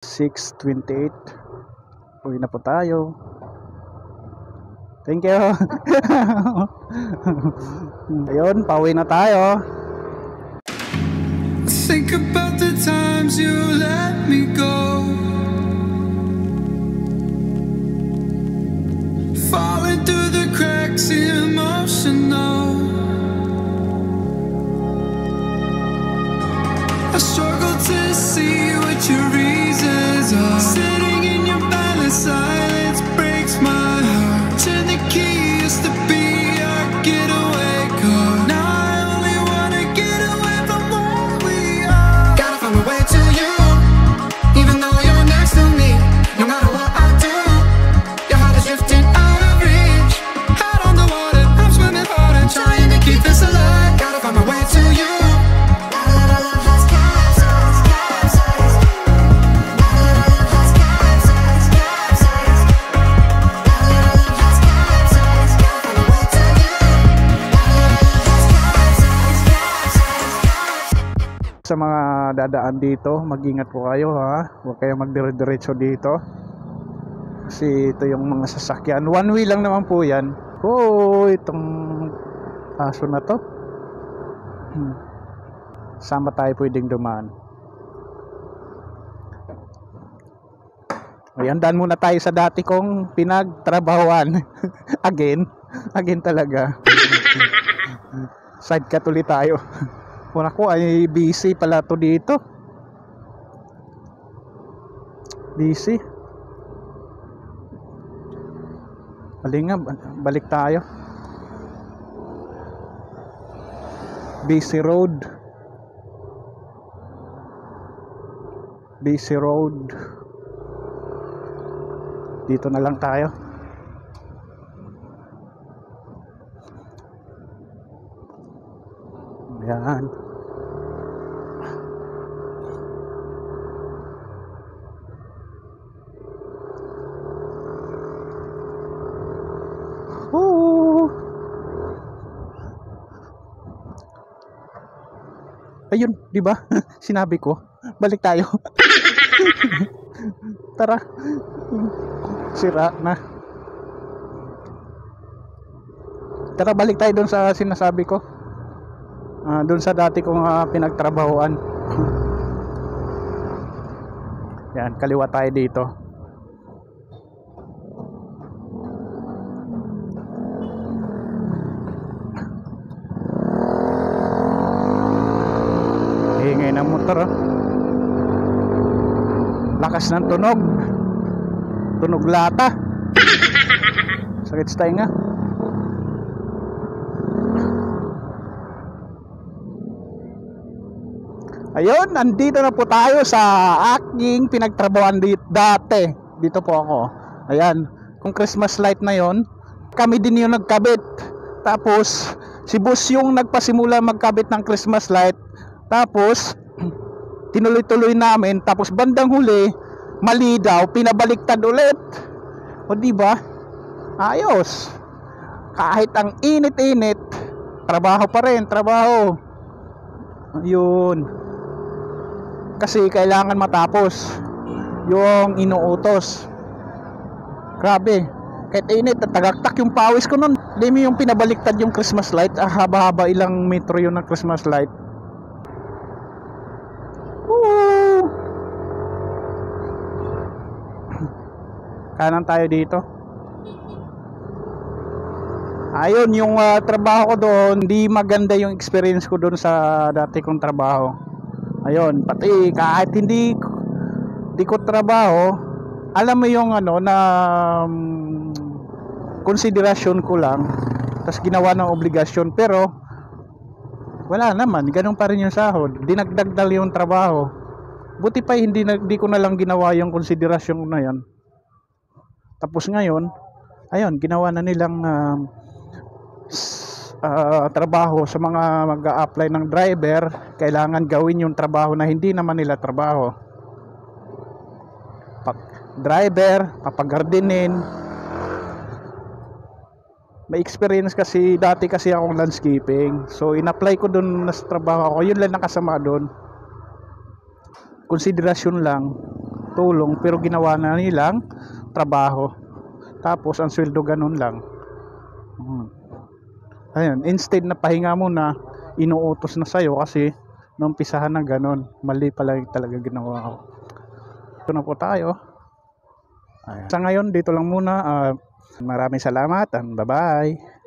6:28. Uwi na po tayo. Thank you. Ayun, pauwi na tayo. Think about the times you let me go, falling through the cracks, emotional. I struggle to see what your reasons are. Sitting in your palace, silence breaks my heart. Turn the key, used to be our getaway car. Now I only wanna get away from where we are. Gotta find my way to you, even though you're next to me. No matter what I do, your heart is drifting out of reach. Out on the water, I'm swimming hard and trying to keep this alive. Gotta find my way to you. Sa mga dadaan dito, mag-ingat po kayo ha. Huwag kayong magdire-diretso dito. Kasi ito yung mga sasakyan. One way lang naman po yan. Oh, itong aso na to. Sama tayo pwedeng dumaan. Ayan, daan muna tayo sa dati kong pinagtrabahuan. Again talaga. Side cut ulit tayo. Una ko ay busy pala to dito. Busy. Nga, balik tayo. Busy road. Busy road. Dito na lang tayo. Ayan. Ayun, di ba? Sinabi ko, balik tayo. Tara. Sira na. Tara, balik tayo doon sa sinasabi ko. Doon sa dati kong pinagtrabahuan. Yan, kaliwa tayo dito. Ingay ng motor, oh. Lakas ng tunog. Tunog lata. Sakit sa tainga. Ayun, nandito na po tayo sa aking pinagtrabahuan dati. Dito po ako. Ayan, kung Christmas light na yon, kami din yung nagkabit. Tapos si boss yung nagpasimula magkabit ng Christmas light. Tapos tinuloy-tuloy namin. Tapos bandang huli, mali daw, pinabaliktad ulit. O di ba? Ayos. Kahit ang init-init, trabaho pa rin, trabaho. Ayun. Kasi kailangan matapos yung inuutos. Grabe. Kahit init, tagaktak yung pawis ko nun. Demi yung pinabaliktad yung Christmas light. Haba-haba, ilang metro yun ng Christmas light. Woo! Kanan tayo dito. Ayun, yung trabaho ko doon, hindi maganda yung experience ko doon sa dati kong trabaho. Ayun, pati kahit hindi ko trabaho, alam mo yung ano na konsiderasyon ko lang, tapos ginawa ng obligasyon, pero wala naman, ganun pa rin yung sahod, dinagdagdal yung trabaho. Buti pa hindi ko na lang ginawa yung konsiderasyon na yan. Tapos ngayon, ayun, ginawa na nilang trabaho sa mga mag-a-apply ng driver. Kailangan gawin yung trabaho na hindi naman nila trabaho. Driver, papagardinin. May experience kasi, dati kasi akong landscaping. So in-apply ko dun na sa trabaho ko. Yun lang nakasama dun. Konsiderasyon lang. tulong pero ginawa na nilang trabaho. Tapos ang sweldo ganun lang. Ayun, instead na pahinga mo na, inuutos na sa'yo kasi nung umpisahan na ganun. Mali pala yung talaga ginawa ko. Ito na po tayo. Ayan. Sa ngayon, dito lang muna. Maraming salamat and bye-bye.